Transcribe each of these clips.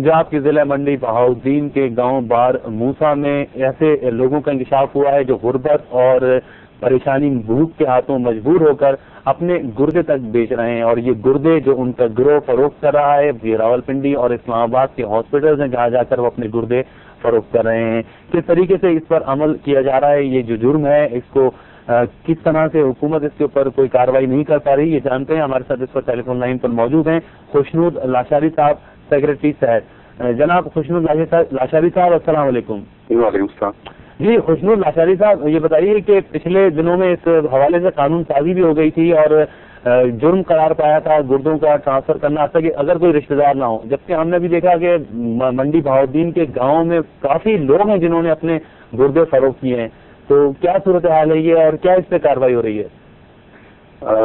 पंजाब के ज़िला मंडी बहाउद्दीन के गांव बार मूसा में ऐसे लोगों का इंकशाफ हुआ है जो गुर्बत और परेशानी भूख के हाथों मजबूर होकर अपने गुर्दे तक बेच रहे हैं। और ये गुर्दे जो उनका गिरोह फरोख्त कर रहा है, ये रावलपिंडी और इस्लामाबाद के हॉस्पिटल्स हैं जहाँ जाकर वो अपने गुर्दे फरोख्त कर रहे हैं। किस तरीके से इस पर अमल किया जा रहा है, ये जो जुर्म है इसको किस तरह से हुकूमत इसके ऊपर कोई कार्रवाई नहीं कर पा रही, ये जानते हैं। हमारे साथ इस पर टेलीफोन लाइन पर मौजूद हैं खुशनूद लाशारी साहब, सेक्रेटरी शहर। जनाब खुशनूद लाशारी साहब, अस्सलाम वालेकुम। वालेकुम सलाम। जी खुशनूद लाशारी साहब, ये बताइए कि पिछले दिनों में इस हवाले से कानून साजी भी हो गई थी और जुर्म करार पाया था गुर्दों का ट्रांसफर करना, ऐसा कि अगर कोई रिश्तेदार ना हो। जबकि हमने भी देखा कि मंडी बहाउद्दीन के गाँव में काफी लोग हैं जिन्होंने अपने गुर्दे फरोख्त किए हैं। तो क्या सूरत हाल है ये और क्या इस पर कार्रवाई हो रही है?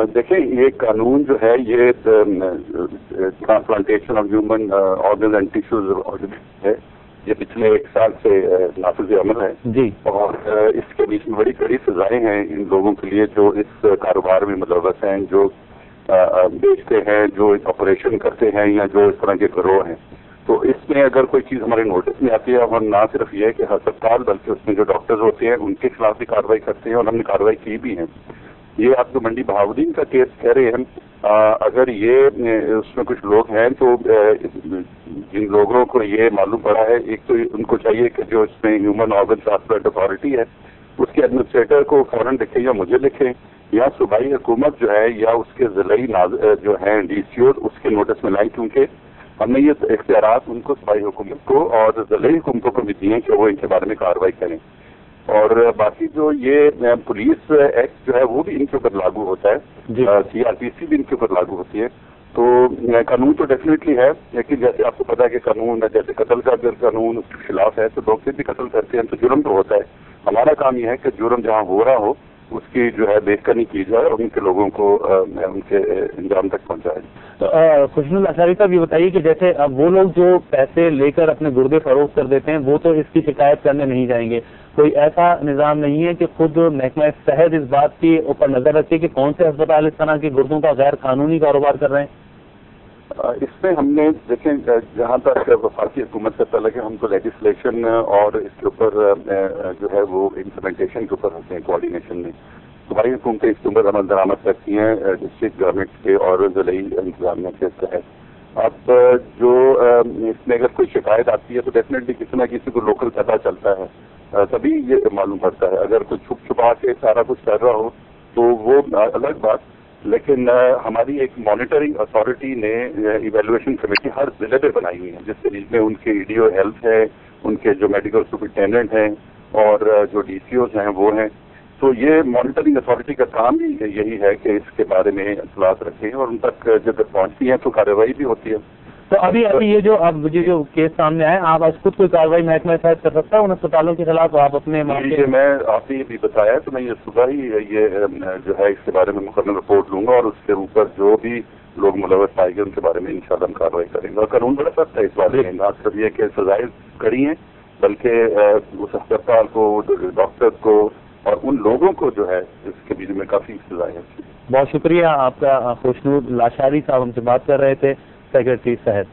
देखिए, ये कानून जो है ये transplantation of human organ and tissues है, ये पिछले 1 साल से नाफिज अमल है जी। और इसके बीच में बड़ी कड़ी सजाएं हैं इन लोगों के लिए जो इस कारोबार में मुलव्वस हैं, जो बेचते हैं, जो ऑपरेशन करते हैं या जो इस तरह के गिरोह हैं। तो इसमें अगर कोई चीज़ हमारे नोटिस में आती है, और ना सिर्फ ये है कि अस्पताल बल्कि उसमें जो डॉक्टर्स होते हैं उनके खिलाफ भी कार्रवाई करते हैं और हमने कार्रवाई की भी है। ये आप जो मंडी बहाउद्दीन का केस कह रहे हैं, अगर ये उसमें कुछ लोग हैं तो जिन लोगों को ये मालूम पड़ा है, एक तो उनको चाहिए कि जो इसमें ह्यूमन ऑर्गन ट्रांसप्लांट अथॉरिटी है उसके एडमिनिस्ट्रेटर को फौरन लिखें या मुझे लिखें या सूबाई हुकूमत जो है या उसके ज़िलाई जो है DCO उसके नोटिस में लाएं, क्योंकि हमने ये इख्तियारात उनको सूबाई हुकूमत को और ज़िलाई हुकूमतों को भी दिए कि वो इनके बारे में कार्रवाई करें। और बाकी जो ये पुलिस एक्ट जो है वो भी इनके ऊपर लागू होता है, CRPC भी इनके ऊपर लागू होती है। तो कानून तो डेफिनेटली है, लेकिन जैसे आपको पता है कि कानून जैसे कत्ल का अगर कानून उसके खिलाफ है तो लोग फिर भी कत्ल करते हैं, तो जुर्म तो होता है। हमारा काम यह है कि जुर्म जहाँ हो रहा हो उसकी जो है बेखनी की जाए और उनके लोगों को उनके अंजाम तक पहुंचाए। तो खुशनूद लाशारी साहब, ये बताइए कि जैसे अब वो लोग जो पैसे लेकर अपने गुर्दे फरोख्त कर देते हैं वो तो इसकी शिकायत करने नहीं जाएंगे, कोई ऐसा निज़ाम नहीं है कि खुद महकमा सेहत इस बात की ऊपर नजर रखे कि कौन से अस्पताल इस तरह के गुर्दों का गैर कानूनी कारोबार कर रहे हैं? इसमें हमने देखें जहाँ तक वफाकी हुकूमत से पहले कि हमको लेजिस्लेशन और इसके ऊपर जो है वो इम्प्लीमेंटेशन के ऊपर होते हैं कोऑर्डिनेशन में। हमारी हुकूमतें इसके ऊपर अमल दरामद करती हैं डिस्ट्रिक्ट गवर्नमेंट के और ज़िलाई इंतजामिया के तहत। अब जो इसमें अगर कोई शिकायत आती है तो डेफिनेटली किसी न किसी को लोकल पता चलता है, तभी ये मालूम पड़ता है। अगर कोई छुप छुपा के सारा कुछ कर रहा हो तो वो अलग बात, लेकिन हमारी एक मॉनिटरिंग अथॉरिटी ने इवैल्यूएशन कमेटी हर जिले पे बनाई हुई है, जिसमें उनके EDO हेल्थ है, उनके जो मेडिकल सुपरिटेंडेंट हैं और जो DCOs हैं वो हैं। तो ये मॉनिटरिंग अथॉरिटी का काम ही यही है कि इसके बारे में इत्तलात रखें और उन तक जब पहुंचती हैं तो कार्रवाई भी होती है। तो अभी ये जो अब मुझे जो केस सामने आए, आप आज खुद कोई कार्रवाई महकमा सेहत कर सकता है उन अस्पतालों के खिलाफ? आप अपने मैं आपने ये भी बताया तो मैं ये सुबह ही ये जो है इसके बारे में मुकम्मल रिपोर्ट लूंगा और उसके ऊपर जो भी लोग मुलव्वस पाए गए उनके बारे में इंशाल्लाह हम कार्रवाई करेंगे। और कानून बड़ा सख्त है इस बारे में, ना सिर्फ ये कि सजाएं कड़ी हैं बल्कि उस अस्पताल को, डॉक्टर को और उन लोगों को जो है इसके बीच में काफी सजाएं हैं। बहुत शुक्रिया आपका। खुशनूद लाशारी साहब हमसे बात कर रहे थे, सेक्रेटरी शहर।